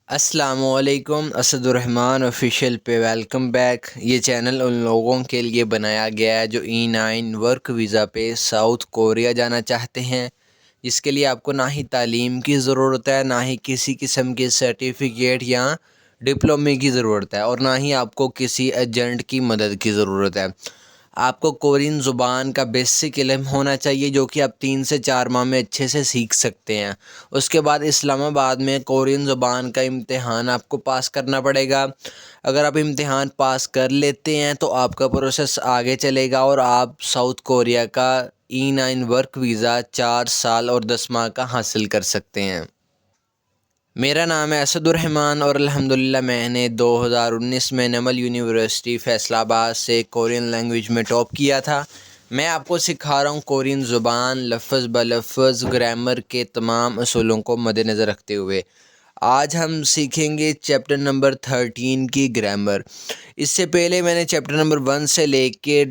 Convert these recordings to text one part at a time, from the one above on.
अस्सलामुअलैकुम असदुर्रहमान ऑफिशियल पे welcome back. ये चैनल उन लोगों के लिए बनाया गया है जो E9 वर्क वीज़ा पे साउथ कोरिया जाना चाहते हैं, जिसके लिए आपको ना ही तालीम की ज़रूरत है, ना ही किसी किस्म के सर्टिफिकेट या डिप्लोमे की ज़रूरत है, और ना ही आपको किसी एजेंट की मदद की ज़रूरत है। आपको कोरियन ज़ुबान का बेसिक इल्म होना चाहिए, जो कि आप 3 से 4 माह में अच्छे से सीख सकते हैं। उसके बाद इस्लामाबाद में कोरियन ज़ुबान का इम्तिहान आपको पास करना पड़ेगा। अगर आप इम्तिहान पास कर लेते हैं तो आपका प्रोसेस आगे चलेगा और आप साउथ कोरिया का E9 वर्क वीज़ा 4 साल और 10 माह का हासिल कर सकते हैं। मेरा नाम है असदुर्रहमान और अल्हम्दुलिल्लाह मैंने 2019 में नमल यूनिवर्सिटी फ़ैसलाबाद से कोरियन लैंग्वेज में टॉप किया था। मैं आपको सिखा रहा हूँ कोरियन ज़ुबान लफ्ज़ ब लफ्ज़ ग्रामर के तमाम असूलों को मद्देनज़र रखते हुए। आज हम सीखेंगे चैप्टर नंबर 13 की ग्रामर। इससे पहले मैंने चैप्टर नंबर 1 से लेके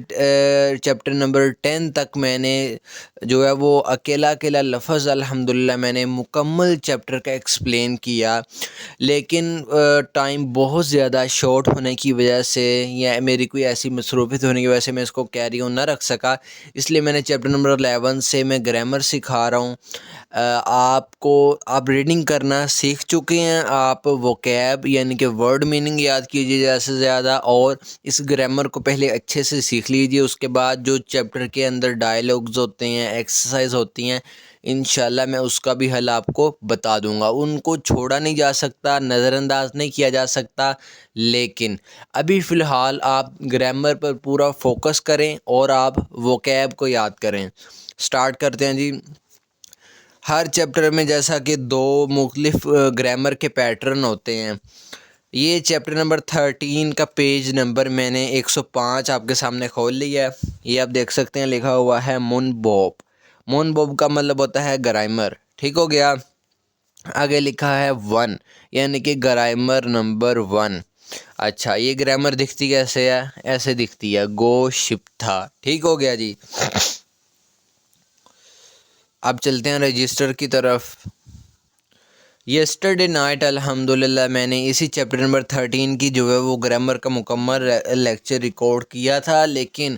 चैप्टर नंबर 10 तक मैंने जो है वो अकेला अकेला लफ्ज़ अल्हम्दुलिल्लाह मैंने मुकम्मल चैप्टर का एक्सप्लेन किया, लेकिन टाइम बहुत ज़्यादा शॉर्ट होने की वजह से या मेरी कोई ऐसी मसरूफ़ियत होने की वजह से मैं इसको कैरी ऑन ना रख सका। इसलिए मैंने चैप्टर नंबर 11 से मैं ग्रामर सिखा रहा हूँ। आप रीडिंग करना सीख चुके हैं, आप वोकैब यानी कि वर्ड मीनिंग याद कीजिए ज़्यादा से ज़्यादा, और इस ग्रामर को पहले अच्छे से सीख लीजिए। उसके बाद जो चैप्टर के अंदर डायलॉग्स होते हैं, एक्सरसाइज होती हैं, इंशाल्लाह मैं उसका भी हल आपको बता दूंगा। उनको छोड़ा नहीं जा सकता, नज़रअंदाज नहीं किया जा सकता, लेकिन अभी फ़िलहाल आप ग्रामर पर पूरा फोकस करें और आप वोकैब को याद करें। स्टार्ट करते हैं जी। हर चैप्टर में जैसा कि दो मुख्तलिफ ग्रामर के पैटर्न होते हैं। ये चैप्टर नंबर 13 का पेज नंबर मैंने 105 आपके सामने खोल लिया है। ये आप देख सकते हैं, लिखा हुआ है मुन बॉब। मुन बॉब का मतलब होता है ग्रामर, ठीक हो गया। आगे लिखा है 1 यानी कि ग्रामर नंबर 1। अच्छा, ये ग्रामर दिखती कैसे है? ऐसे दिखती है, गो शिप था, ठीक हो गया जी। अब चलते हैं रजिस्टर की तरफ। यस्टरडे नाइट अल्हम्दुलिल्लाह मैंने इसी चैप्टर नंबर 13 की जो है वो ग्रामर का मुकम्मल लेक्चर रिकॉर्ड किया था, लेकिन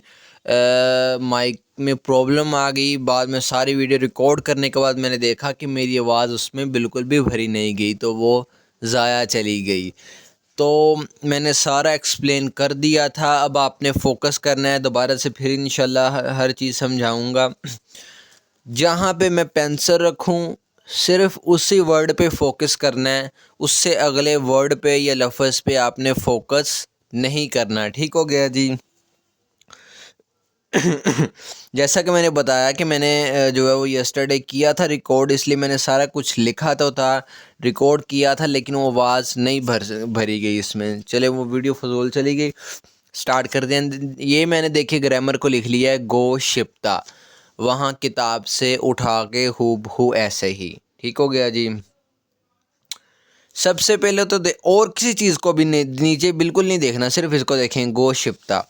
माइक में प्रॉब्लम आ गई। बाद में सारी वीडियो रिकॉर्ड करने के बाद मैंने देखा कि मेरी आवाज़ उसमें बिल्कुल भी भरी नहीं गई, तो वो ज़ाया चली गई। तो मैंने सारा एक्सप्लेन कर दिया था। अब आपने फोकस करना है, दोबारा से फिर इंशाल्लाह हर चीज़ समझाऊंगा। जहाँ पे मैं पेंसिल रखूँ सिर्फ उसी वर्ड पे फोकस करना है, उससे अगले वर्ड पे या लफ्ज़ पे आपने फोकस नहीं करना, ठीक हो गया जी। जैसा कि मैंने बताया कि मैंने जो है वो यस्टरडे किया था रिकॉर्ड, इसलिए मैंने सारा कुछ लिखा तो था, रिकॉर्ड किया था, लेकिन वो आवाज़ नहीं भरी गई इसमें। चले, वो वीडियो फजूल चली गई। स्टार्ट कर दें। ये मैंने देखिए ग्रामर को लिख लिया है, गो शिप्ता, वहाँ किताब से उठा के हूबहू ऐसे ही, ठीक हो गया जी। सबसे पहले तो और किसी चीज़ को भी नीचे बिल्कुल नहीं देखना, सिर्फ इसको देखें, गो शिप्ता।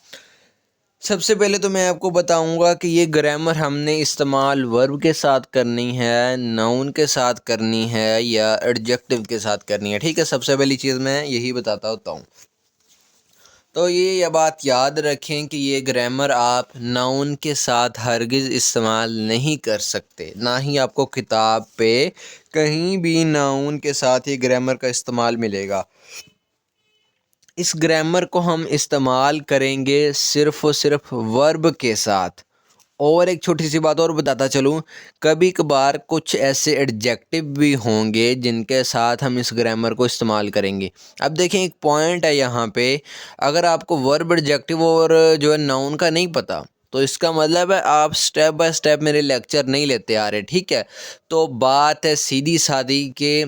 सबसे पहले तो मैं आपको बताऊंगा कि ये ग्रामर हमने इस्तेमाल वर्ब के साथ करनी है, नाउन के साथ करनी है, या एडजेक्टिव के साथ करनी है, ठीक है। सबसे पहली चीज़ मैं यही बताता होता हूँ। तो ये बात याद रखें कि ये ग्रामर आप नाउन के साथ हरगिज़ इस्तेमाल नहीं कर सकते, ना ही आपको किताब पे कहीं भी नाउन के साथ ये ग्रामर का इस्तेमाल मिलेगा। इस ग्रामर को हम इस्तेमाल करेंगे सिर्फ़ और सिर्फ वर्ब के साथ। और एक छोटी सी बात और बताता चलूँ, कभी कभार कुछ ऐसे एडजेक्टिव भी होंगे जिनके साथ हम इस ग्रामर को इस्तेमाल करेंगे। अब देखें, एक पॉइंट है यहाँ पे, अगर आपको वर्ब, एडजेक्टिव और जो है नाउन का नहीं पता, तो इसका मतलब है आप स्टेप बाय स्टेप मेरे लेक्चर नहीं लेते आ रहे, ठीक है। तो बात है सीधी सादी के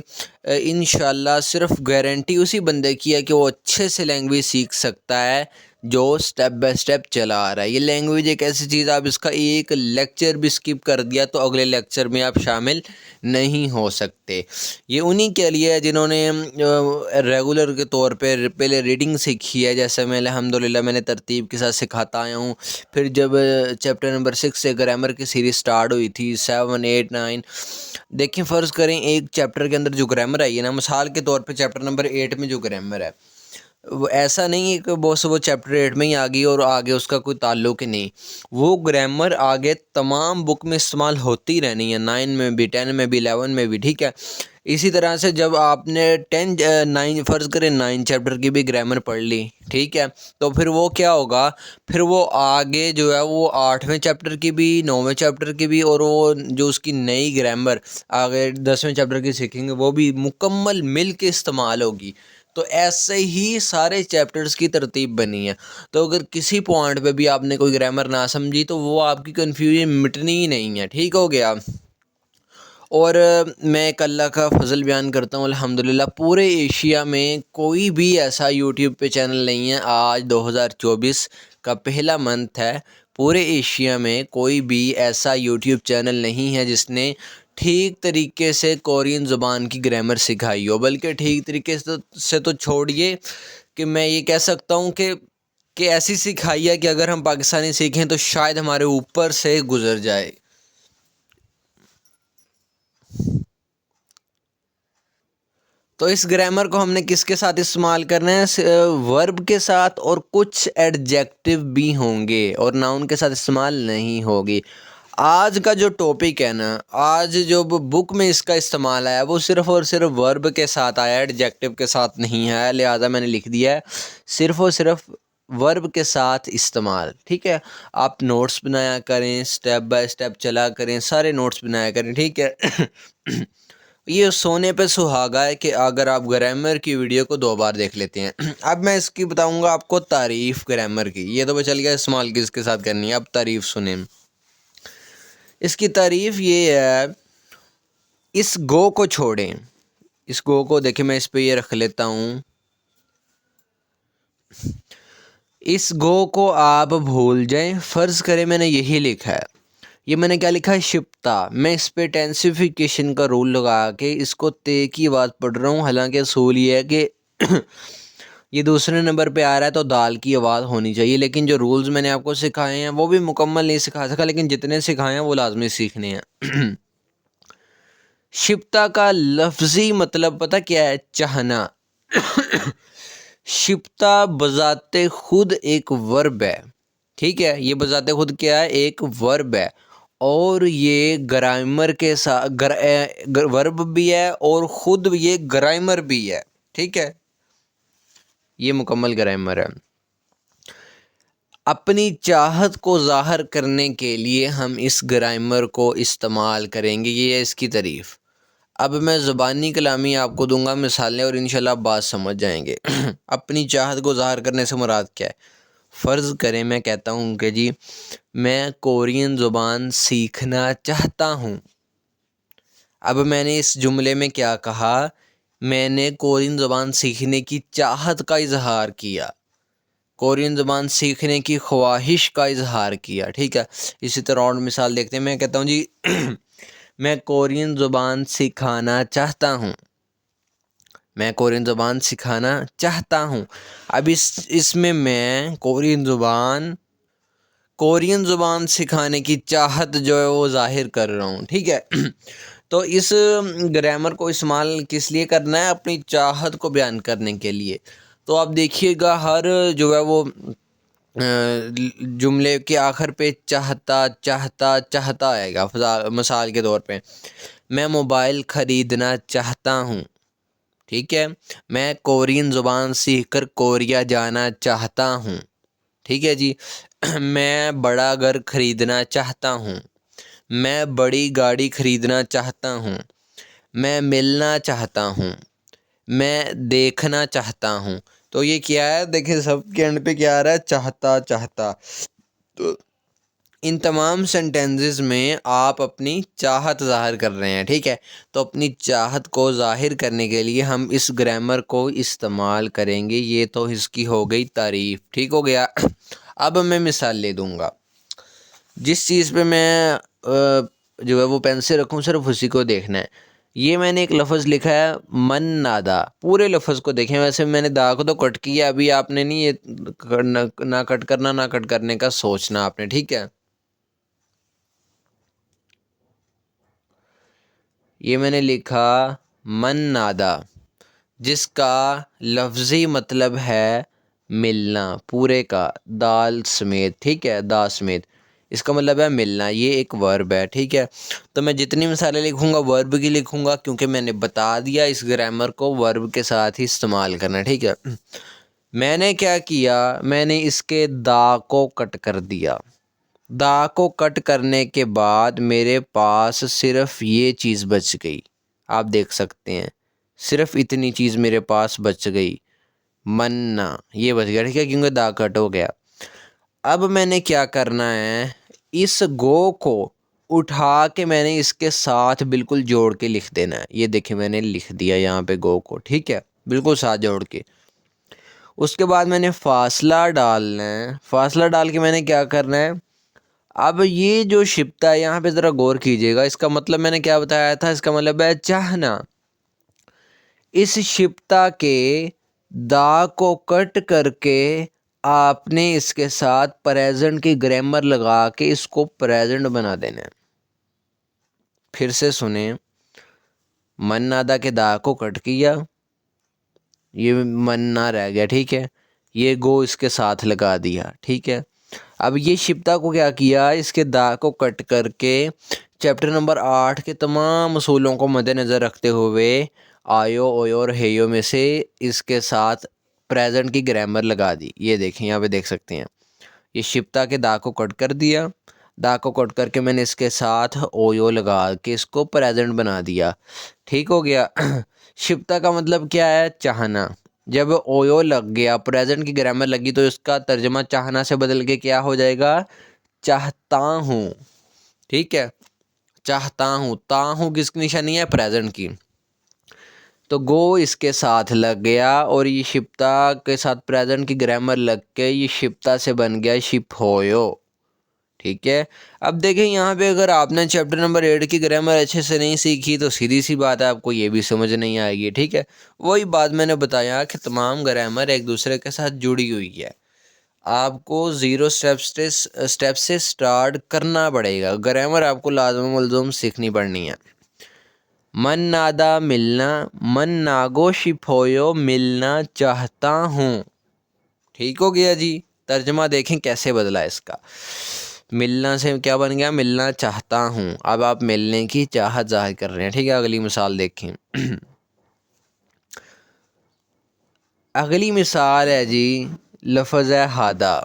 इंशाल्लाह सिर्फ गारंटी उसी बंदे की है कि वो अच्छे से लैंग्वेज सीख सकता है जो स्टेप बाय स्टेप चला आ रहा है। ये लैंग्वेज एक ऐसी चीज़, आप इसका एक लेक्चर भी स्किप कर दिया तो अगले लेक्चर में आप शामिल नहीं हो सकते। ये उन्हीं के लिए है जिन्होंने रेगुलर के तौर पे पहले रीडिंग सीखी है, जैसे मैं अल्हम्दुलिल्लाह मैंने तरतीब के साथ सिखाता आया हूँ। फिर जब चैप्टर नंबर 6 से ग्रामर की सीरीज़ स्टार्ट हुई थी, 7, 8, 9, देखिए फ़र्ज़ करें एक चैप्टर के अंदर जो ग्रामर आई है ना, मिसाल के तौर पे चैप्टर नंबर 8 में जो ग्रामर है, वो ऐसा नहीं है कि बॉस वो चैप्टर 8 में ही आ गई और आगे उसका कोई ताल्लुक ही नहीं। वो ग्रामर आगे तमाम बुक में इस्तेमाल होती रहनी है, 9 में भी, 10 में भी, 11 में भी, ठीक है। इसी तरह से जब आपने 9 फ़र्ज़ करें 9 चैप्टर की भी ग्रामर पढ़ ली, ठीक है, तो फिर वो क्या होगा, फिर वो आगे जो है वो 8वें चैप्टर की भी, 9वें चैप्टर की भी, और वो जो उसकी नई ग्रामर आगे 10वें चैप्टर की सीखेंगे वो भी मुकम्मल मिल के इस्तेमाल होगी। तो ऐसे ही सारे चैप्टर्स की तरतीब बनी है। तो अगर किसी पॉइंट पे भी आपने कोई ग्रामर ना समझी तो वो आपकी कन्फ्यूजन मिटनी ही नहीं है, ठीक हो गया। और मैं एक अल्लाह का फ़ज़ल बयान करता हूँ, अल्हम्दुलिल्लाह पूरे एशिया में कोई भी ऐसा यूट्यूब पे चैनल नहीं है। आज 2024 का पहला मंथ है, पूरे एशिया में कोई भी ऐसा यूट्यूब चैनल नहीं है जिसने ठीक तरीके से कोरियन ज़ुबान की ग्रामर सिखाई हो। बल्कि ठीक तरीके से तो छोड़िए, कि मैं ये कह सकता हूँ कि ऐसी सिखाई है कि अगर हम पाकिस्तानी सीखें तो शायद हमारे ऊपर से गुज़र जाए। तो इस ग्रामर को हमने किसके साथ इस्तेमाल करना है, वर्ब के साथ, और कुछ एडजेक्टिव भी होंगे और नाउन के साथ इस्तेमाल नहीं होगी। आज का जो टॉपिक है ना, आज जो बुक में इसका इस्तेमाल आया वो सिर्फ़ और सिर्फ वर्ब के साथ आया, एडजेक्टिव के साथ नहीं है, लिहाजा मैंने लिख दिया है सिर्फ़ और सिर्फ वर्ब के साथ इस्तेमाल, ठीक है। आप नोट्स बनाया करें, स्टेप बाय स्टेप चला करें, सारे नोट्स बनाया करें, ठीक है। ये सोने पे सुहागा है कि अगर आप ग्रामर की वीडियो को 2 बार देख लेते हैं। अब मैं इसकी बताऊंगा आपको तारीफ़ ग्रामर की। ये तो पता चल गया इस्तेमाल किसके साथ करनी है, अब तारीफ़ सुने। इसकी तारीफ़ ये है, इस गो को छोड़ें, इस गो को देखिए मैं इस पे ये रख लेता हूँ, इस गो को आप भूल जाएं। फ़र्ज़ करें मैंने यही लिखा है, ये मैंने क्या लिखा है, शिप्ता। मैं इस पे टेंसिफिकेशन का रूल लगा के इसको ते की आवाज़ पढ़ रहा हूँ। हालांकि असूल ये है कि ये दूसरे नंबर पे आ रहा है तो दाल की आवाज़ होनी चाहिए, लेकिन जो रूल्स मैंने आपको सिखाए हैं वो भी मुकम्मल नहीं सिखा सका, लेकिन जितने सिखाए हैं वो लाजमी सीखने हैं। शिप्ता का लफ्ज़ी मतलब पता क्या है, चाहना। शिप्ता बजाते खुद एक वर्ब है, ठीक है, ये बजाते खुद क्या है, एक वर्ब है। और ये ग्रामर के साथ वर्ब भी है और ख़ुद ये ग्रामर भी है, ठीक है, ये मुकम्मल ग्रामर है। अपनी चाहत को ज़ाहिर करने के लिए हम इस ग्रामर को इस्तेमाल करेंगे, ये है इसकी तारीफ़। अब मैं ज़ुबानी कलामी आपको दूंगा मिसालें और इंशाल्लाह आप बात समझ जाएंगे। अपनी चाहत को ज़ाहिर करने से मुराद क्या है। फ़र्ज़ करें मैं कहता हूँ कि जी मैं कोरियन ज़ुबान सीखना चाहता हूँ। अब मैंने इस जुमले में क्या कहा, मैंने कोरियन ज़ुबान सीखने की चाहत का इजहार किया, कोरियन ज़ुबान सीखने की ख्वाहिश का इजहार किया, ठीक है। इसी तरह और मिसाल देखते हैं, मैं कहता हूँ जी मैं कोरियन ज़ुबान सिखाना चाहता हूँ, मैं कोरियन ज़ुबान सिखाना चाहता हूँ। अब इसमें मैं कोरियन ज़ुबान सिखाने की चाहत जो है वो ज़ाहिर कर रहा हूँ, ठीक है। तो इस ग्रामर को इस्तेमाल किस लिए करना है, अपनी चाहत को बयान करने के लिए। तो आप देखिएगा हर जो है वो जुमले के आखिर पे चाहता चाहता चाहता आएगा। मिसाल के तौर पे मैं मोबाइल ख़रीदना चाहता हूँ, ठीक है। मैं कोरियन ज़ुबान सीखकर कोरिया जाना चाहता हूँ, ठीक है जी। मैं बड़ा घर ख़रीदना चाहता हूँ, मैं बड़ी गाड़ी ख़रीदना चाहता हूँ, मैं मिलना चाहता हूँ, मैं देखना चाहता हूँ। तो ये क्या है, देखिए सब के एंड पे क्या आ रहा है, चाहता चाहता। तो इन तमाम सेंटेंसेस में आप अपनी चाहत ज़ाहिर कर रहे हैं, ठीक है। तो अपनी चाहत को ज़ाहिर करने के लिए हम इस ग्रामर को इस्तेमाल करेंगे। ये तो इसकी हो गई तारीफ़, ठीक हो गया। अब मैं मिसाल ले दूँगा। जिस चीज़ पे मैं जो है वो पेन से रखूँ, सिर्फ उसी को देखना है। ये मैंने एक लफ्ज़ लिखा है मन नादा, पूरे लफ्ज़ को देखें। वैसे मैंने दा को तो कट किया, अभी आपने नहीं ये ना कट करना ना कट करने का सोचना आपने, ठीक है। ये मैंने लिखा मन नादा, जिसका लफ्ज़ी मतलब है मिलना, पूरे का दाल समेत, ठीक है, दा समेत। इसका मतलब है मिलना, ये एक वर्ब है, ठीक है। तो मैं जितनी मिसालें लिखूंगा वर्ब की लिखूंगा, क्योंकि मैंने बता दिया इस ग्रामर को वर्ब के साथ ही इस्तेमाल करना, ठीक है। मैंने क्या किया, मैंने इसके दा को कट कर दिया। दा को कट करने के बाद मेरे पास सिर्फ ये चीज़ बच गई, आप देख सकते हैं, सिर्फ इतनी चीज़ मेरे पास बच गई, मन्ना, ये बच गया, ठीक है, क्योंकि दा कट हो गया। अब मैंने क्या करना है, इस गो को उठा के मैंने इसके साथ बिल्कुल जोड़ के लिख देना है। ये देखिए मैंने लिख दिया यहाँ पे गो को, ठीक है, बिल्कुल साथ जोड़ के। उसके बाद मैंने फासला डालना है। फासला डाल के मैंने क्या करना है, अब ये जो शिप्ता है यहाँ पे ज़रा गौर कीजिएगा, इसका मतलब मैंने क्या बताया था, इसका मतलब है चाहना। इस शिप्ता के दा को कट करके आपने इसके साथ प्रेजेंट की ग्रामर लगा के इसको प्रेजेंट बना देना है। फिर से सुने, मन नादा के दा को कट किया, ये मन ना रह गया, ठीक है, ये गो इसके साथ लगा दिया, ठीक है। अब ये शिप्ता को क्या किया, इसके दा को कट करके चैप्टर नंबर 8 के तमाम असूलों को मद्देनज़र रखते हुए आयो ओयो और हेयो में से इसके साथ प्रेजेंट की ग्रामर लगा दी। ये देखें, यहाँ पे देख सकते हैं, ये शिप्ता के दा को कट कर दिया, दा को कट करके मैंने इसके साथ ओयो लगा के इसको प्रेजेंट बना दिया, ठीक हो गया। शिप्ता का मतलब क्या है, चाहना। जब ओयो लग गया, प्रेजेंट की ग्रामर लगी, तो इसका तर्जमा चाहना से बदल के क्या हो जाएगा, चाहता हूँ, ठीक है, चाहता हूँ। ता हूँ किसकी निशानी है, प्रेजेंट की। तो गो इसके साथ लग गया और ये शिप्ता के साथ प्रेजेंट की ग्रामर लग के ये शिप्ता से बन गया शिप होयो, ठीक है। अब देखें यहाँ पे, अगर आपने चैप्टर नंबर 8 की ग्रामर अच्छे से नहीं सीखी तो सीधी सी बात है आपको ये भी समझ नहीं आएगी, ठीक है। वही बात मैंने बताया कि तमाम ग्रामर एक दूसरे के साथ जुड़ी हुई है। आपको ज़ीरो स्टेप से स्टार्ट करना पड़ेगा। ग्रामर आपको लाज़िम मुल्ज़म सीखनी पड़नी है। मन नादा मिलना, मन नागो शिफोयो मिलना चाहता हूँ, ठीक हो गया जी। तर्जमा देखें कैसे बदला इसका, मिलना से क्या बन गया, मिलना चाहता हूँ। अब आप मिलने की चाहत जाहिर कर रहे हैं, ठीक है। अगली मिसाल देखें। अगली मिसाल है जी, लफ्ज़ है हादा।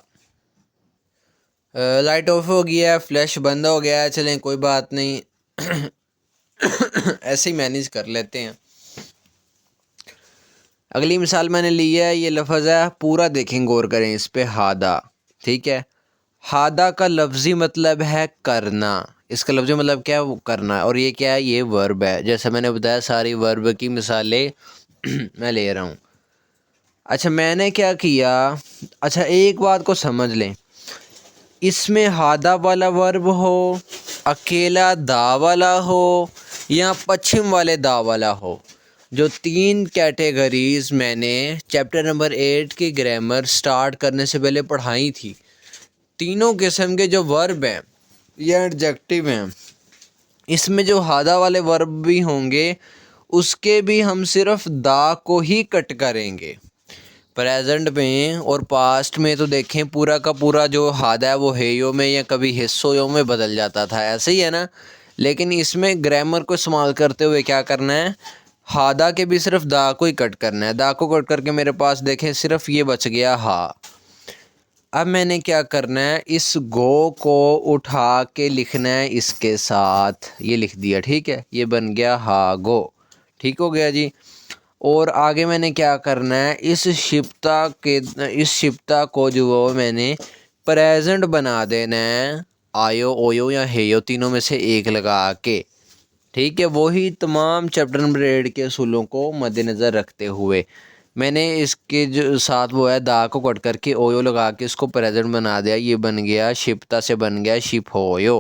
लाइट ऑफ हो गया है, फ्लैश बंद हो गया है, चलें कोई बात नहीं। ऐसे ही मैनेज कर लेते हैं। अगली मिसाल मैंने ली है, ये लफ्ज़ है, पूरा देखें, गौर करें इस पे, हादा, ठीक है। हादा का लफ्ज़ी मतलब है करना। इसका लफ्ज़ी मतलब क्या है, वो करना है। और ये क्या है, ये वर्ब है। जैसे मैंने बताया सारी वर्ब की मिसालें मैं ले रहा हूँ। अच्छा मैंने क्या किया, अच्छा एक बात को समझ लें, इसमें हादा वाला वर्ब हो, अकेला दा वाला हो, या पश्चिम वाले दा वाला हो, जो 3 कैटेगरीज़ मैंने चैप्टर नंबर 8 की ग्रामर स्टार्ट करने से पहले पढ़ाई थी, तीनों किस्म के जो वर्ब हैं या एडजेक्टिव हैं, इसमें जो हादा वाले वर्ब भी होंगे उसके भी हम सिर्फ दा को ही कट करेंगे। प्रेजेंट में और पास्ट में तो देखें पूरा का पूरा जो हादा है वो हेयो में या कभी हिस्सों में बदल जाता था, ऐसे ही है ना। लेकिन इसमें ग्रामर को इस्तेमाल करते हुए क्या करना है, हादा के भी सिर्फ दा को ही कट करना है। दा को कट करके मेरे पास देखें सिर्फ ये बच गया हा। अब मैंने क्या करना है, इस गो को उठा के लिखना है इसके साथ, ये लिख दिया, ठीक है, ये बन गया हा गो, ठीक हो गया जी। और आगे मैंने क्या करना है, इस शिप्ता को जो वो मैंने प्रेजेंट बना देना है, आयो, ओयो या हेयो, तीनों में से एक लगा के, ठीक है। वही तमाम चैप्टर नंबर 8 के असूलों को मद्देनज़र रखते हुए मैंने इसके जो साथ वो है दा को कट करके ओयो लगा के इसको प्रेजेंट बना दिया। ये बन गया शिप्ता से बन गया शिप होयो।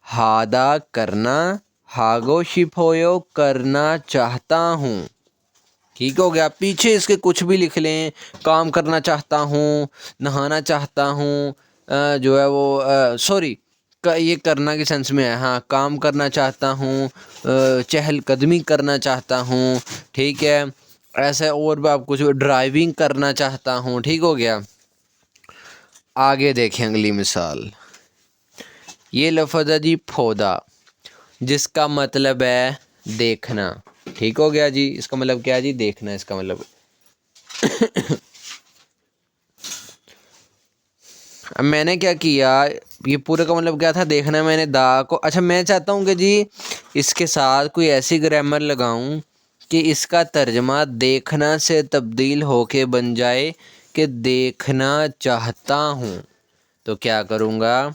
हादा करना, हागो शिप होयो करना चाहता हूँ, ठीक हो गया। पीछे इसके कुछ भी लिख लें, काम करना चाहता हूँ, नहाना चाहता हूँ, जो है वो सॉरी ये करना के सेंस में है, हाँ काम करना चाहता हूँ, चहलकदमी करना चाहता हूँ, ठीक है। ऐसे और भी आप कुछ ड्राइविंग करना चाहता हूँ, ठीक हो गया। आगे देखें अगली मिसाल। ये लफ्ज़ है जी फोदा, जिसका मतलब है देखना, ठीक हो गया जी। इसका मतलब क्या है जी? देखना। इसका मतलब अब मैंने क्या किया, ये पूरे का मतलब क्या था? देखना। मैंने दा को, अच्छा मैं चाहता हूँ कि जी इसके साथ कोई ऐसी ग्रामर लगाऊं कि इसका तर्जमा देखना से तब्दील होके बन जाए कि देखना चाहता हूँ। तो क्या करूँगा,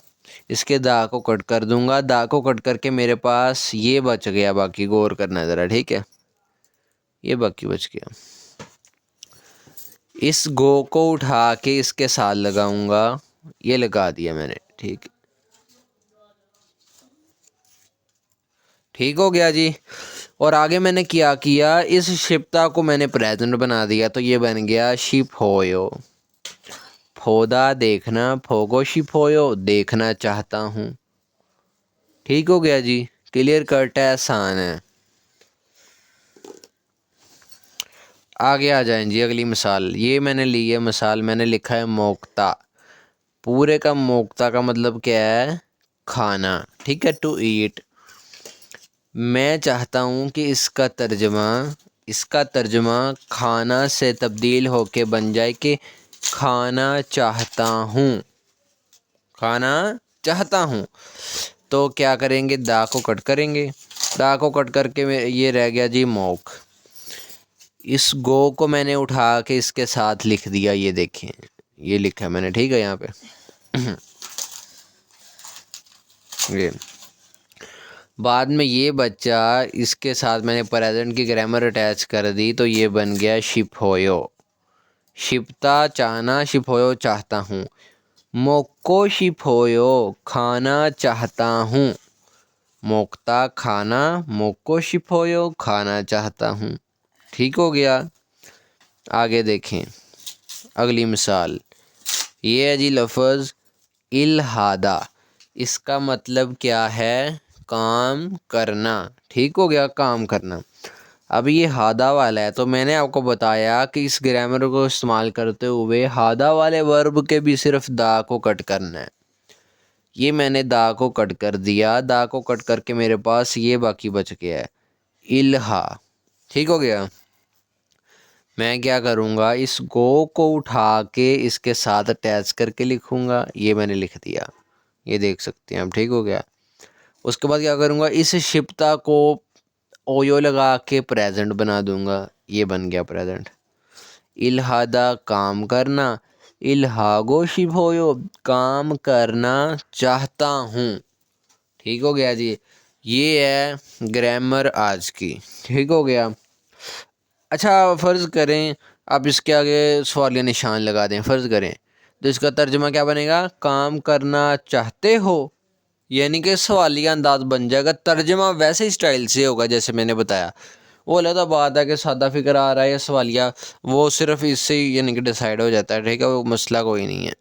इसके दा को कट कर दूंगा। दा को कट करके मेरे पास ये बच गया, बाकी गौर करना ज़रा, ठीक है। ये बाकी बच गया। इस गो को उठा के इसके साथ लगाऊंगा, ये लगा दिया मैंने, ठीक, ठीक हो गया जी। और आगे मैंने क्या किया, इस शिप्ता को मैंने प्रेजेंट बना दिया, तो ये बन गया शिप होयो। फोदा देखना, फोगो शिप होयो देखना चाहता हूँ, ठीक हो गया जी। क्लियर कट है, आसान है। आगे आ जाएं जी अगली मिसाल। ये मैंने ली है मिसाल, मैंने लिखा है मोक्ता। पूरे का मोक्ता का मतलब क्या है? खाना, ठीक है, टू ईट। मैं चाहता हूँ कि इसका तर्जमा खाना से तब्दील होके बन जाए कि खाना चाहता हूँ, खाना चाहता हूँ। तो क्या करेंगे, दा को कट करेंगे। दा को कट करके ये रह गया जी मोक। इस गो को मैंने उठा के इसके साथ लिख दिया, ये देखें, ये लिखा है मैंने, ठीक है, यहाँ पे ये बाद में ये बच्चा, इसके साथ मैंने प्रेजेंट की ग्रामर अटैच कर दी, तो ये बन गया शिप होयो। शिपता चाहना, शिप होयो चाहता हूँ। मोको शिप होयो खाना चाहता हूँ। मोक्ता खाना, मोको शिप होयो खाना चाहता हूँ, ठीक हो गया। आगे देखें अगली मिसाल। ये है जी लफ्ज़ इल्हादा। इसका मतलब क्या है? काम करना, ठीक हो गया, काम करना। अब ये हादा वाला है, तो मैंने आपको बताया कि इस ग्रामर को इस्तेमाल करते हुए हादा वाले वर्ब के भी सिर्फ दा को कट करना है। ये मैंने दा को कट कर दिया। दा को कट करके मेरे पास ये बाकी बच गया है इल्हा, ठीक हो गया। मैं क्या करूँगा, इस गो को उठा के इसके साथ अटैच करके लिखूँगा, ये मैंने लिख दिया, ये देख सकते हैं आप, ठीक हो गया। उसके बाद क्या करूँगा, इस शिप्ता को ओयो लगा के प्रेजेंट बना दूँगा, ये बन गया प्रेजेंट। इल्हादा काम करना, इल्हागो शिप होयो काम करना चाहता हूँ, ठीक हो गया जी। ये है ग्रामर आज की, ठीक हो गया। अच्छा फ़र्ज़ करें आप इसके आगे सवालिया निशान लगा दें, फ़र्ज़ करें, तो इसका तर्जुमा क्या बनेगा? काम करना चाहते हो, यानी कि सवालिया अंदाज बन जाएगा। तर्जुमा वैसे ही स्टाइल से होगा जैसे मैंने बताया। वो अलग बात है कि सादा फिक्र आ रहा है या सवालिया, वो सिर्फ इससे ही यानी कि डिसाइड हो जाता है, ठीक है, वो मसला कोई नहीं है।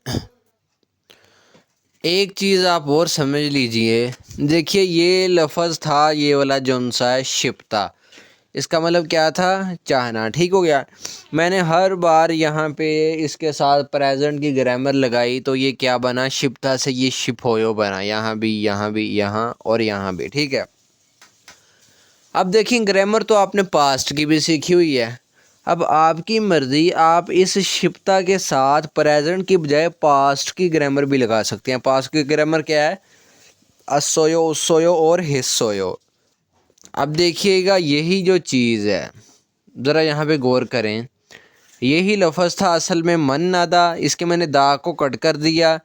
एक चीज़ आप और समझ लीजिए, देखिए ये लफ्ज़ था ये वाला जौन सा है शिप्ता, इसका मतलब क्या था? चाहना, ठीक हो गया। मैंने हर बार यहाँ पे इसके साथ प्रेजेंट की ग्रामर लगाई, तो ये क्या बना? शिप्ता से ये शिप होयो बना, यहाँ भी, यहाँ भी, यहाँ और यहाँ भी, ठीक है। अब देखिए ग्रामर तो आपने पास्ट की भी सीखी हुई है। अब आपकी मर्ज़ी, आप इस शिप्ता के साथ प्रेजेंट की बजाय पास्ट की ग्रामर भी लगा सकते हैं। पास्ट की ग्रामर क्या है? असोयो, उसोयो और हिस्सोयो। अब देखिएगा यही जो चीज़ है, ज़रा यहाँ पे गौर करें, यही लफ्ज़ था असल में मन नादा, इसके मैंने दा को कट कर दिया।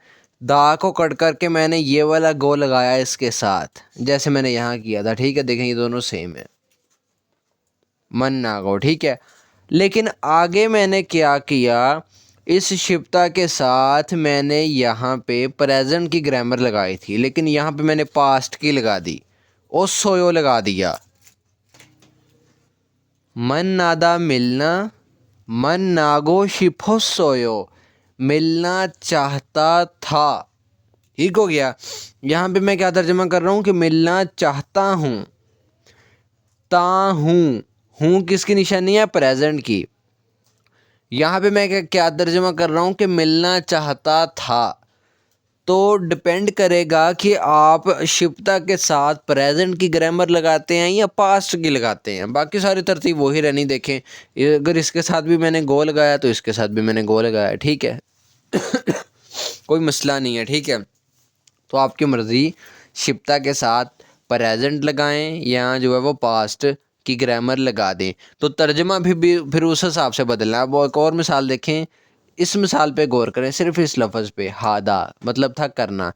दा को कट करके मैंने ये वाला गो लगाया इसके साथ, जैसे मैंने यहाँ किया था। ठीक है, देखें ये दोनों सेम है, मन ना गो। ठीक है, लेकिन आगे मैंने क्या किया, इस शिफ्ता के साथ मैंने यहाँ पे प्रेजेंट की ग्रामर लगाई थी, लेकिन यहाँ पे मैंने पास्ट की लगा दी, ओ सोयो लगा दिया। मन नादा मिलना, मन नागो शिफो सोयो, मिलना चाहता था। ठीक हो गया। यहाँ पे मैं क्या तर्जमा कर रहा हूँ कि मिलना चाहता हूँ, ता हूँ किसकी निशानी है, प्रेजेंट की। यहाँ पे मैं क्या तर्जमा कर रहा हूँ कि मिलना चाहता था। तो डिपेंड करेगा कि आप शिफ्ता के साथ प्रेजेंट की ग्रामर लगाते हैं या पास्ट की लगाते हैं, बाकी सारी तरतीब वही रहनी। देखें अगर इसके साथ भी मैंने गो लगाया तो इसके साथ भी मैंने गो लगाया। ठीक है कोई मसला नहीं है। ठीक है, तो आपकी मर्ज़ी, शिफ्ता के साथ प्रेजेंट लगाएं या जो है वो पास्ट की ग्रामर लगा दें, तो तर्जमा भी फिर उस हिसाब से बदलना है। अब एक और मिसाल देखें, इस मिसाल पे गौर करें, सिर्फ इस लफ्ज़ पे, हादा मतलब था करना।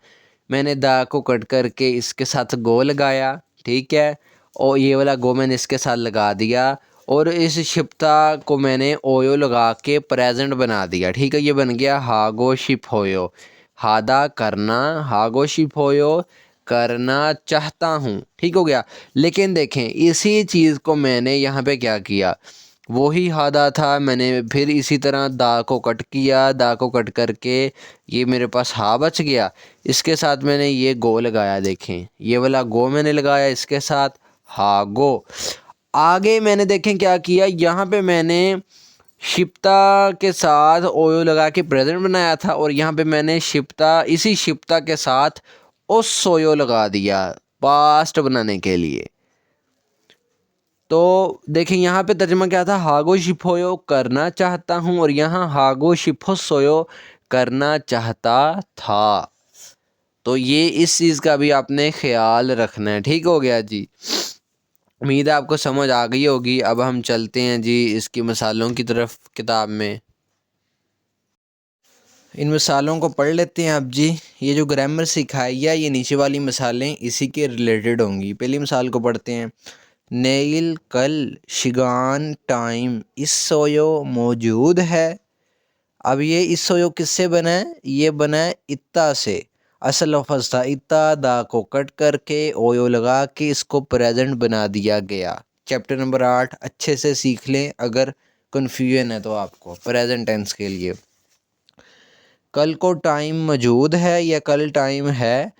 मैंने दा को कट करके इसके साथ गो लगाया। ठीक है, और ये वाला गो मैंने इसके साथ लगा दिया, और इस शिफ्ता को मैंने ओयो लगा के प्रेजेंट बना दिया। ठीक है, ये बन गया हागो शिप होयो, हादा करना, हागो शिप होयो करना चाहता हूँ। ठीक हो गया। लेकिन देखें इसी चीज़ को मैंने यहाँ पे क्या किया, वही हादा था, मैंने फिर इसी तरह दा को कट किया, दा को कट करके ये मेरे पास हा बच गया, इसके साथ मैंने ये गो लगाया। देखें ये वाला गो मैंने लगाया इसके साथ, हा गो। आगे मैंने देखें क्या किया, यहाँ पे मैंने शिप्ता के साथ ओयो लगा के प्रेजेंट बनाया था, और यहाँ पे मैंने शिप्ता, इसी शिप्ता के साथ उस सोयो लगा दिया पास्ट बनाने के लिए। तो देखें यहाँ पे तर्जुमा क्या था, हागो शिफोयो करना चाहता हूँ, और यहाँ हागो शिफो सोयो करना चाहता था। तो ये इस चीज़ का भी आपने ख्याल रखना है। ठीक हो गया जी, उम्मीद है आपको समझ आ गई होगी। अब हम चलते हैं जी इसकी मिसालों की तरफ किताब में। इन मिसालों को पढ़ लेते हैं अब जी। ये जो ग्रामर सिखाई है ये नीचे वाली मिसालें इसी के रिलेटेड होंगी। पहली मिसाल को पढ़ते हैं, नेल कल शिगान टाइम इस सोयो मौजूद है। अब ये इस सोयो किससे बना है, ये बना है इत्ता से। असल लफ्ज़ था इत्ता, दा को कट करके ओयो लगा के इसको प्रेजेंट बना दिया गया। चैप्टर नंबर 8 अच्छे से सीख लें, अगर कन्फ्यूजन है तो आपको प्रेजेंट टेंस के लिए। कल को टाइम मौजूद है या कल टाइम है,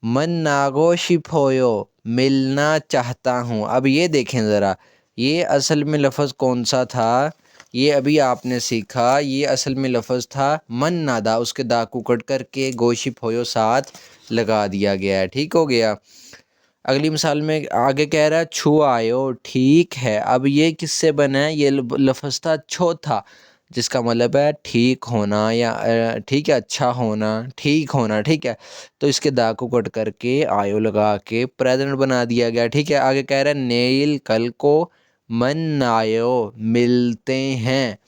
मन नागो शिफोयो मिलना चाहता हूँ। अब ये देखें ज़रा, ये असल में लफ्ज़ कौन सा था, ये अभी आपने सीखा। ये असल में लफ्ज़ था मन नादा, उसके दा को कट करके गो शिफोयो साथ लगा दिया गया है। ठीक हो गया। अगली मिसाल में आगे कह रहा है छू आयो ठीक है। अब ये किससे बना है, ये लफ्ज़ था छो था, जिसका मतलब है ठीक होना या ठीक है अच्छा होना, ठीक होना। ठीक है, तो इसके दा को कट करके आयो लगा के प्रेजेंट बना दिया गया। ठीक है, आगे कह रहा है नेल कल को मन आयो मिलते हैं।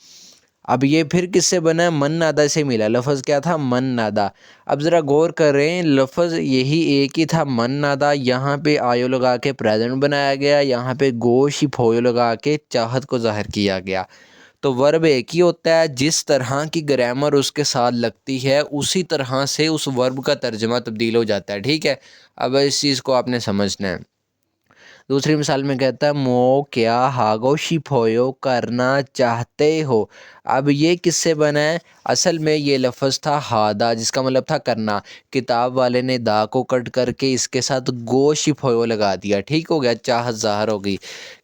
अब ये फिर किससे बना है, मन नादा से मिला। लफ्ज़ क्या था, मन नादा। अब ज़रा गौर करें, लफ्ज़ यही एक ही था, मन नादा। यहाँ पे आयो लगा के प्रेजेंट बनाया गया, यहाँ पे गोश फोयो लगा के चाहत को ज़ाहिर किया गया। तो वर्ब एक ही होता है, जिस तरह की ग्रामर उसके साथ लगती है उसी तरह से उस वर्ब का तर्जमा तब्दील हो जाता है। ठीक है, अब इस चीज़ को आपने समझना है। दूसरी मिसाल में कहता है मो क्या हागो शिफोयो करना चाहते हो। अब ये किससे बना है, असल में ये लफ्ज़ था हादा, जिसका मतलब था करना। किताब वाले ने दा को कट करके इसके साथ गो शिफोयो लगा दिया। ठीक हो गया, चाहत ज़ाहिर हो गई।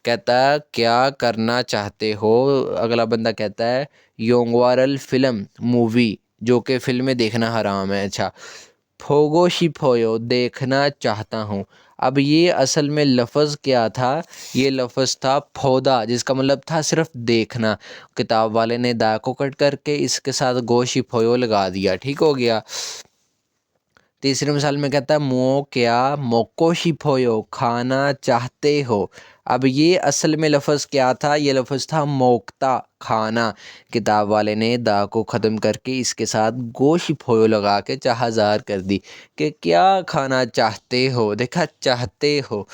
कहता है क्या करना चाहते हो। अगला बंदा कहता है योंगवारल फिल्म मूवी, जो कि फिल्में देखना हराम है। अच्छा, फोगो शिफोयो देखना चाहता हूँ। अब ये असल में लफ्ज़ क्या था, ये लफ्ज़ था फोदा, जिसका मतलब था सिर्फ देखना। किताब वाले ने दा को कट करके इसके साथ गो शिफोयो लगा दिया। ठीक हो गया। तीसरी मिसाल में कहता है मो क्या मोको शिफोयो खाना चाहते हो। अब ये असल में लफ्ज़ क्या था? ये लफ्ज़ था मोक्ता, खाना। किताब वाले ने दा को ख़त्म करके इसके साथ गोश फोयो लगा के चाहज़ार कर दी कि क्या खाना चाहते हो। देखा, चाहते हो।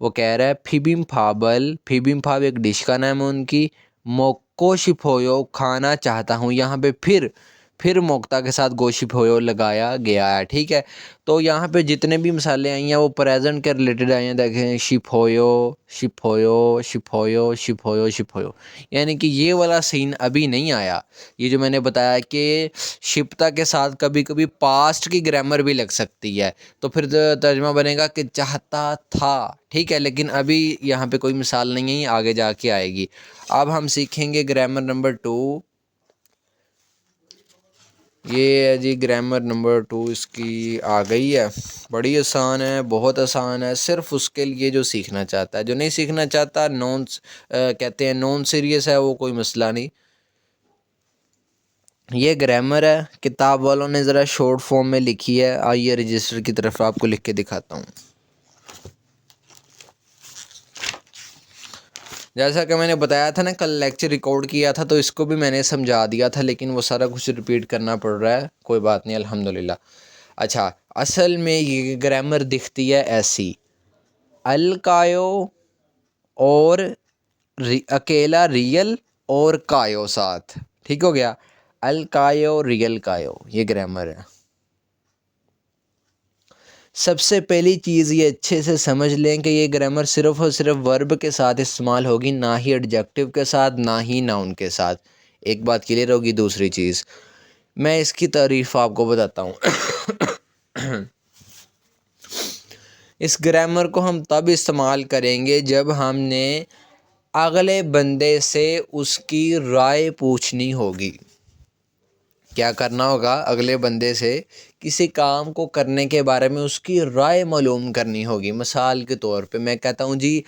वो कह रहा है फिबिम फाबल, फिबिम फाब एक डिश का नाम है उनकी। मोक्को शिफोयो, खाना चाहता हूँ। यहाँ पे फिर मोक्ता के साथ गोशिफोयो लगाया गया है, ठीक है। तो यहाँ पे जितने भी मिसालें आई हैं वो प्रेजेंट के रिलेटेड आई हैं। देखें, शिफोयो, शिफोयो, शिफोयो, शिफोयो, शिफोयो, यानी कि ये वाला सीन अभी नहीं आया। ये जो मैंने बताया कि शिप्ता के साथ कभी कभी पास्ट की ग्रामर भी लग सकती है, तो फिर तर्जमा बनेगा कि चाहता था, ठीक है। लेकिन अभी यहाँ पे कोई मिसाल नहीं है, आगे जाके आएगी। अब हम सीखेंगे ग्रामर नंबर 2। ये है जी ग्रामर नंबर 2, इसकी आ गई है। बड़ी आसान है, बहुत आसान है। सिर्फ उसके लिए जो सीखना चाहता है, जो नहीं सीखना चाहता कहते हैं नॉन सीरियस है, वो कोई मसला नहीं। ये ग्रामर है, किताब वालों ने ज़रा शॉर्ट फॉर्म में लिखी है। आइए रजिस्टर की तरफ आपको लिख के दिखाता हूँ। जैसा कि मैंने बताया था ना, कल लेक्चर रिकॉर्ड किया था तो इसको भी मैंने समझा दिया था, लेकिन वो सारा कुछ रिपीट करना पड़ रहा है। कोई बात नहीं, अल्हम्दुलिल्लाह। अच्छा, असल में ये ग्रामर दिखती है ऐसी, अल कायो और अकेला रियल और कायो साथ, ठीक हो गया। अल कायो, रियल कायो, ये ग्रामर है। सबसे पहली चीज़ ये अच्छे से समझ लें कि ये ग्रामर सिर्फ़ और सिर्फ वर्ब के साथ इस्तेमाल होगी, ना ही एडजेक्टिव के साथ, ना ही नाउन के साथ। एक बात क्लियर होगी। दूसरी चीज़, मैं इसकी तारीफ़ आपको बताता हूँ। इस ग्रामर को हम तब इस्तेमाल करेंगे जब हमने अगले बंदे से उसकी राय पूछनी होगी। क्या करना होगा? अगले बंदे से किसी काम को करने के बारे में उसकी राय मालूम करनी होगी। मिसाल के तौर पे मैं कहता हूँ जी,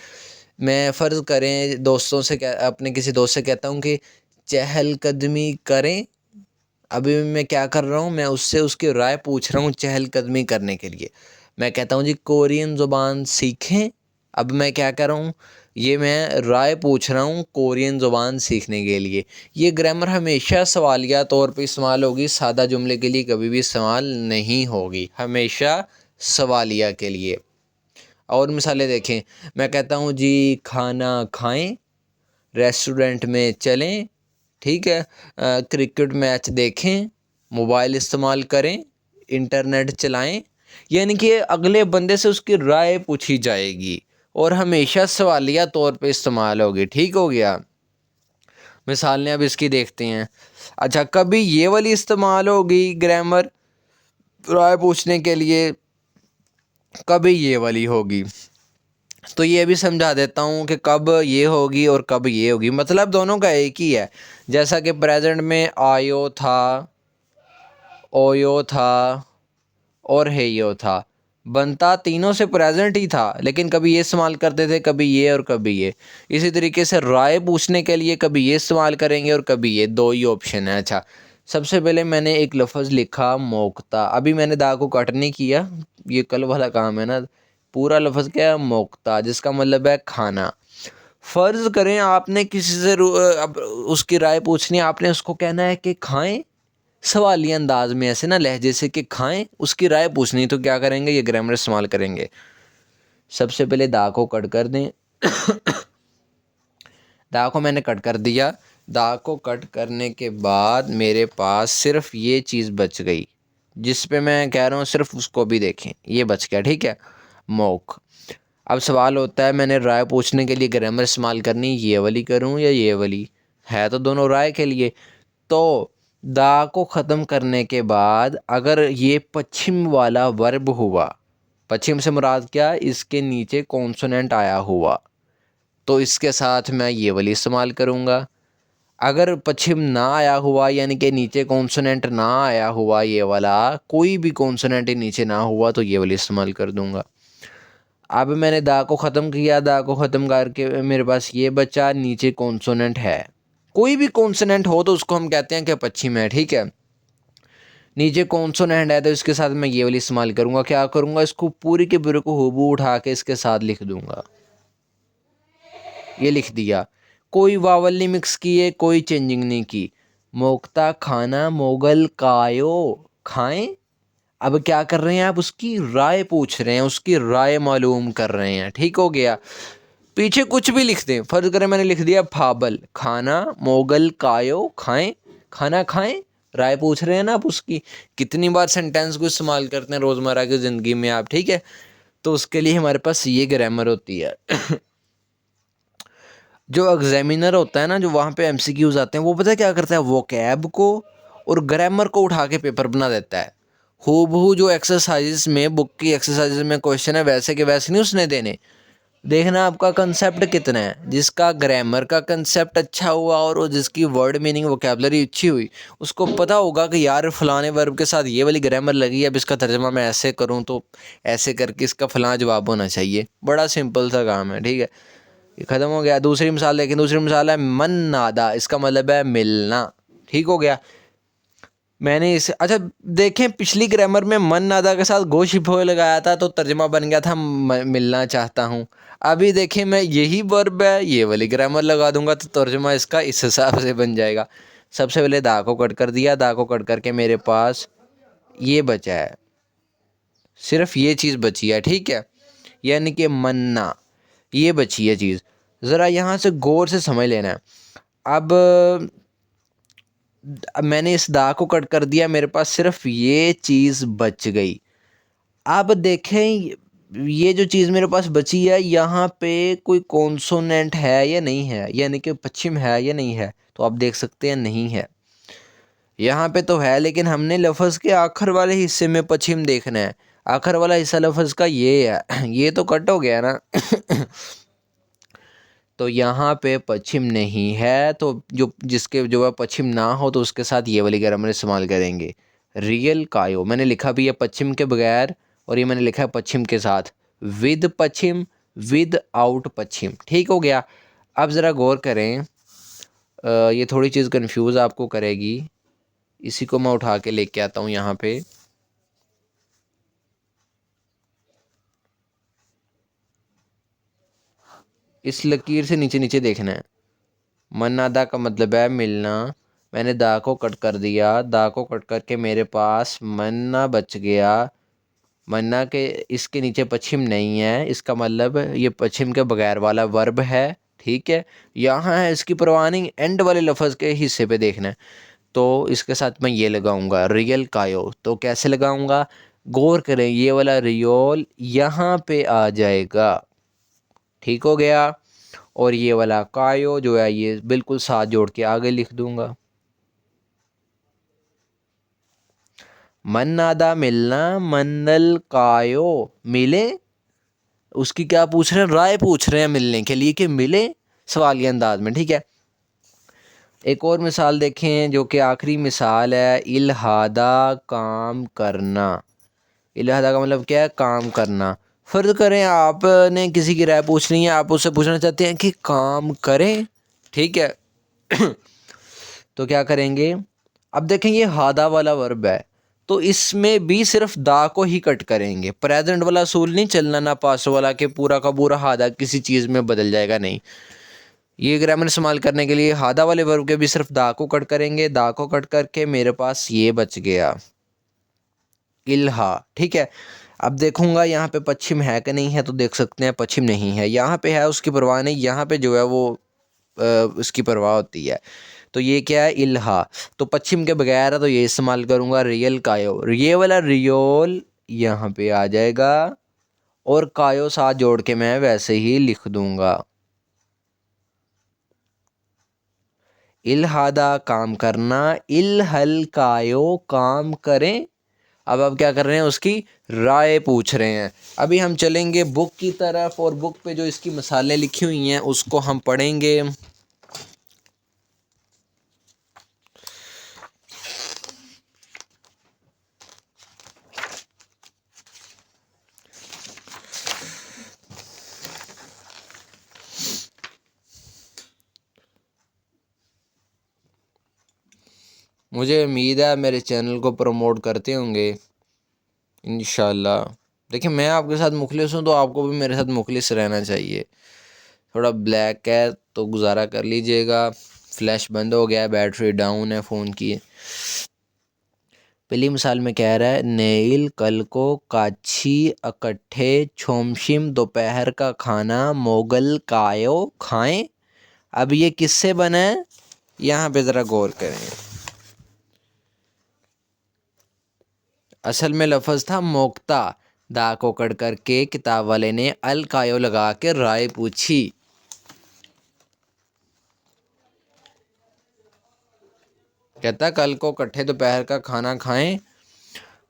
मैं फ़र्ज़ करें दोस्तों से अपने किसी दोस्त से कहता हूँ कि चहलकदमी करें। अभी मैं क्या कर रहा हूँ? मैं उससे उसकी राय पूछ रहा हूँ चहलकदमी करने के लिए। मैं कहता हूँ जी कोरियन ज़ुबान सीखें। अब मैं क्या कर रहा हूँ? ये मैं राय पूछ रहा हूँ कोरियन ज़ुबान सीखने के लिए। ये ग्रामर हमेशा सवालिया तौर पे इस्तेमाल होगी, सादा जुमले के लिए कभी भी इस्तेमाल नहीं होगी, हमेशा सवालिया के लिए। और मिसालें देखें, मैं कहता हूँ जी खाना खाएं, रेस्टोरेंट में चलें, ठीक है, क्रिकेट मैच देखें, मोबाइल इस्तेमाल करें, इंटरनेट चलाएं। यानी कि अगले बंदे से उसकी राय पूछी जाएगी और हमेशा सवालिया तौर पे इस्तेमाल होगी, ठीक हो गया। मिसालें अब इसकी देखते हैं। अच्छा, कभी ये वाली इस्तेमाल होगी ग्रामर राय पूछने के लिए, कभी ये वाली होगी। तो ये भी समझा देता हूँ कि कब ये होगी और कब ये होगी, मतलब दोनों का एक ही है। जैसा कि प्रेजेंट में आयो था, ओयो था और हेयो था, बनता तीनों से प्रेजेंट ही था, लेकिन कभी ये इस्तेमाल करते थे, कभी ये और कभी ये। इसी तरीके से राय पूछने के लिए कभी ये इस्तेमाल करेंगे और कभी ये, दो ही ऑप्शन है। अच्छा, सबसे पहले मैंने एक लफ्ज़ लिखा मोक्ता। अभी मैंने दा को कट नहीं किया, ये कल वाला काम है ना। पूरा लफ्ज़ क्या है? मोक्ता, जिसका मतलब है खाना। फ़र्ज़ करें आपने किसी से अब उसकी राय पूछनी है, आपने उसको कहना है कि खाएं, सवालिया अंदाज में, ऐसे ना लहजे से कि खाएं, उसकी राय पूछनी। तो क्या करेंगे? ये ग्रामर इस्तेमाल करेंगे। सबसे पहले दा को कट कर दें। दा को मैंने कट कर दिया। दा को कट करने के बाद मेरे पास सिर्फ ये चीज़ बच गई, जिस पे मैं कह रहा हूँ सिर्फ उसको भी देखें, ये बच गया, ठीक है, मोक। अब सवाल होता है मैंने राय पूछने के लिए ग्रामर इस्तेमाल करनी, ये वाली करूँ या ये वाली? है तो दोनों राय के लिए। तो दा को ख़त्म करने के बाद अगर ये पश्चिम वाला वर्ब हुआ, पश्चिम से मुराद क्या? इसके नीचे कॉन्सोनेंट आया हुआ, तो इसके साथ मैं ये वाली इस्तेमाल करूँगा। अगर पश्चिम ना आया हुआ, यानी कि नीचे कॉन्सोनेंट ना आया हुआ, ये वाला कोई भी कॉन्सोनेंट नीचे ना हुआ, तो ये वाली इस्तेमाल कर दूँगा। अब मैंने दा को ख़त्म किया, दा को ख़त्म करके मेरे पास ये बचा, नीचे कॉन्सोनेंट है। कोई भी कॉन्सोनेंट हो तो उसको हम कहते हैं कि पश्चिम है, ठीक है। नीचे कॉन्सोनेंट है तो इसके साथ मैं ये वाली इस्तेमाल करूँगा। क्या करूँगा? इसको पूरी के पूरे को हूबहू उठा के इसके साथ लिख दूँगा। ये लिख दिया, कोई वावल नहीं मिक्स किए, कोई चेंजिंग नहीं की। मोक्ता खाना मोगल कायो खाएं। अब क्या कर रहे हैं आप, उसकी राय पूछ रहे हैं, उसकी राय मालूम कर रहे हैं। ठीक हो गया। पीछे कुछ भी लिख दें, फर्ज करें मैंने लिख दिया फाबल, खाना मोगल कायो खाएं, खाना खाएं, राय पूछ रहे हैं ना आप उसकी। कितनी बार सेंटेंस को इस्तेमाल करते हैं रोज़मर्रा की ज़िंदगी में आप, ठीक है। तो उसके लिए हमारे पास ये ग्रामर होती है। जो एग्जामिनर होता है ना, जो वहाँ पे एमसीक्यूज आते हैं, वो पता है क्या करता है, वोकैब को और ग्रामर को उठा के पेपर बना देता है। हूबहू जो एक्सरसाइजेस में, बुक की एक्सरसाइजेस में क्वेश्चन है, वैसे के वैसे नहीं उसने देने। देखना आपका कंसेप्ट कितना है। जिसका ग्रामर का कंसेप्ट अच्छा हुआ और वो जिसकी वर्ड मीनिंग वोकैबलरी अच्छी हुई, उसको पता होगा कि यार फलाने वर्ब के साथ ये वाली ग्रामर लगी है, अब इसका तर्जमा मैं ऐसे करूँ तो ऐसे करके इसका फलां जवाब होना चाहिए। बड़ा सिंपल सा काम है, ठीक है। ये ख़त्म हो गया। दूसरी मिसाल देखें, दूसरी मिसाल है मन नादा, इसका मतलब है मिलना। ठीक हो गया। मैंने इसे, अच्छा देखें, पिछली ग्रामर में मन नादा के साथ गो शिफो लगाया था तो तर्जमा बन गया था मिलना चाहता हूँ। अभी देखें, मैं यही वर्ब है, ये वाली ग्रामर लगा दूंगा तो तर्जमा इसका इस हिसाब से बन जाएगा। सबसे पहले दा को कट कर दिया, दा को कट करके मेरे पास ये बचा है, सिर्फ ये चीज़ बची है, ठीक है, यानी कि मन्ना, ये बची है चीज़। ज़रा यहाँ से गौर से समझ लेना है। अब मैंने इस दा को कट कर दिया, मेरे पास सिर्फ ये चीज़ बच गई। अब देखें, ये जो चीज़ मेरे पास बची है, यहाँ पे कोई कॉन्सोनेंट है या नहीं है, यानी कि पश्चिम है या नहीं है। तो आप देख सकते हैं नहीं है। यहाँ पे तो है, लेकिन हमने लफ्ज़ के आखिर वाले हिस्से में पश्चिम देखना है। आखिर वाला हिस्सा लफ्ज़ का ये है, ये तो कट हो गया ना। तो यहाँ पे पश्चिम नहीं है, तो जो जिसके जो है पश्चिम ना हो तो उसके साथ ये वाली ग्रामर इस्तेमाल करेंगे। रियल कायो मैंने लिखा भी है पश्चिम के बगैर, और ये मैंने लिखा है पश्चिम के साथ, विद पश्चिम, विद आउट पश्चिम। ठीक हो गया। अब ज़रा गौर करें, ये थोड़ी चीज़ कंफ्यूज आपको करेगी, इसी को मैं उठा के लेके आता हूँ यहाँ पे। इस लकीर से नीचे नीचे देखना है। मन्नादा का मतलब है मिलना। मैंने दा को कट कर दिया, दा को कट करके मेरे पास मन्ना बच गया। मन्ना के इसके नीचे पश्चिम नहीं है, इसका मतलब ये पश्चिम के बगैर वाला वर्ब है। ठीक है, यहाँ है इसकी परवाह नहीं, एंड वाले लफ्ज़ के हिस्से पे देखना है। तो इसके साथ मैं ये लगाऊंगा रियल कायो। तो कैसे लगाऊंगा, गौर करें, ये वाला रियोल यहाँ पे आ जाएगा। ठीक हो गया। और ये वाला कायो जो है ये बिल्कुल साथ जोड़ के आगे लिख दूंगा। मन्नादा मिलना, मन्नल कायो मिले। उसकी क्या पूछ रहे हैं, राय पूछ रहे हैं मिलने के लिए कि मिले, सवालिया अंदाज में। ठीक है। एक और मिसाल देखें, जो कि आखिरी मिसाल है, इल्हादा काम करना। इल्हादा का मतलब क्या है, काम करना। फर्ज करें आपने किसी की राय पूछनी है, आप उससे पूछना चाहते हैं कि काम करें। ठीक है। तो क्या करेंगे, अब देखें ये हादा वाला वर्ब है, तो इसमें भी सिर्फ दा को ही कट करेंगे। प्रेजेंट वाला असूल नहीं चलना, ना पास वाला के पूरा का पूरा हादा किसी चीज़ में बदल जाएगा, नहीं। ये ग्रामर इस्तेमाल करने के लिए हादा वाले वर्ब के भी सिर्फ दा को कट करेंगे। दा को कट करके मेरे पास ये बच गया, इल्हा। ठीक है। अब देखूंगा यहाँ पे पश्चिम है कि नहीं है, तो देख सकते हैं पश्चिम नहीं है। यहाँ पे है, उसकी परवाह नहीं, यहाँ पे जो है वो उसकी परवाह होती है। तो ये क्या है, इल्हा। तो पश्चिम के बगैर है, तो ये इस्तेमाल करूँगा रियल कायो। ये वाला रियोल यहाँ पे आ जाएगा, और कायो साथ जोड़ के मैं वैसे ही लिख दूंगा। इल्हादा काम करना, इल्हल कायो काम करें। अब क्या कर रहे हैं, उसकी राय पूछ रहे हैं। अभी हम चलेंगे बुक की तरफ, और बुक पे जो इसकी मिसालें लिखी हुई हैं उसको हम पढ़ेंगे। मुझे उम्मीद है मेरे चैनल को प्रमोट करते होंगे इंशाल्लाह। देखिए, मैं आपके साथ मुखलिस हूँ, तो आपको भी मेरे साथ मुखलिस रहना चाहिए। थोड़ा ब्लैक है तो गुजारा कर लीजिएगा। फ्लैश बंद हो गया है, बैटरी डाउन है फ़ोन की। पहली मिसाल में कह रहा है नेइल कल को काछी इकट्ठे छोमशिम दोपहर का खाना मोगल कायो खाएं। अब ये किससे बना है, यहाँ पे ज़रा गौर करें। असल में लफ्ज़ था मोक्ता, दा को कट करके किताब वाले ने अल कायो लगा के राय पूछी। कहता कल को इकट्ठे दोपहर का खाना खाएं।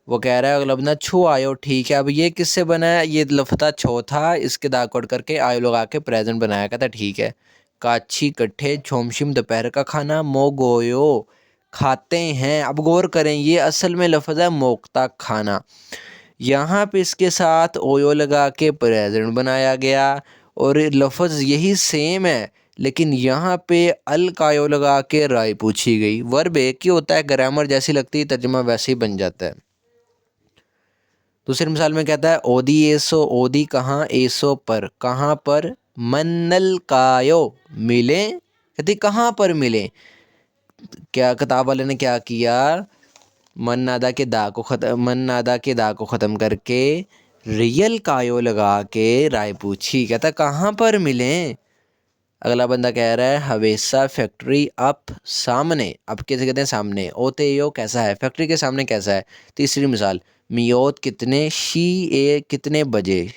वो कह रहा है अगला बंदा छो आयो, ठीक है। अब ये किससे बना है, ये लफ्ता छो था, इसके दाग कोट करके आयो लगा के प्रेजेंट बनाया। कहता ठीक है। काछी कट्ठे छोमशिम दोपहर का खाना मो गोयो खाते हैं। अब गौर करें, ये असल में लफ्ज़ है मोक्ता खाना, यहाँ पे इसके साथ ओयो लगा के प्रेजेंट बनाया गया और लफ्ज़ यही सेम है, लेकिन यहाँ पे अल कायो लगा के राय पूछी गई। वर्ब एक ही होता है, ग्रामर जैसी लगती है, तर्जुमा वैसे ही बन जाता है। दूसरी मिसाल में कहता है ओदी एसो, ओदी कहाँ, एसो पर, कहाँ पर, मन्नल कायो मिले। कहती कहाँ पर मिले। क्या किताब वाले ने क्या किया, मन नादा के दा को ख़त्म करके रियल कायो लगा के राय पूछी। कहता कहाँ पर मिले। अगला बंदा कह रहा है हवेसा फैक्ट्री अप सामने। अब कैसे कहते हैं सामने, ओते यो कैसा है, फैक्ट्री के सामने कैसा है। तीसरी मिसाल मियोत कितने, शी ए कितने बजे।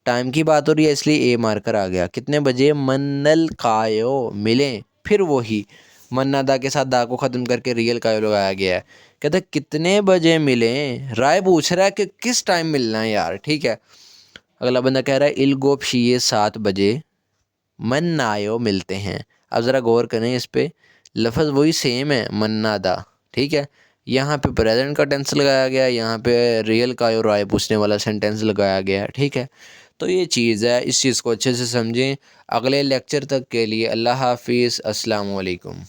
टाइम की बात हो रही है इसलिए ए मार्कर आ गया। कितने बजे, मन्नल कायो मिले। फिर वही मन्नादा के साथ दा को ख़त्म करके रियल कायो लगाया गया है। कहता है कितने बजे मिले, राय पूछ रहा है कि किस टाइम मिलना है यार, ठीक है। अगला बंदा कह रहा है इलगोप शीए 7 बजे मन्नायो मिलते हैं। अब ज़रा गौर करें इस पे, लफ्ज़ वही सेम है मन्नादा, ठीक है। यहाँ पे प्रेजेंट का टेंस लगाया गया, यहाँ पे रियल का और राय पूछने वाला सेंटेंस लगाया गया, ठीक है। तो ये चीज़ है, इस चीज़ को अच्छे से समझें। अगले लेक्चर तक के लिए अल्लाह हाफिज़, अस्सलाम वालेकुम।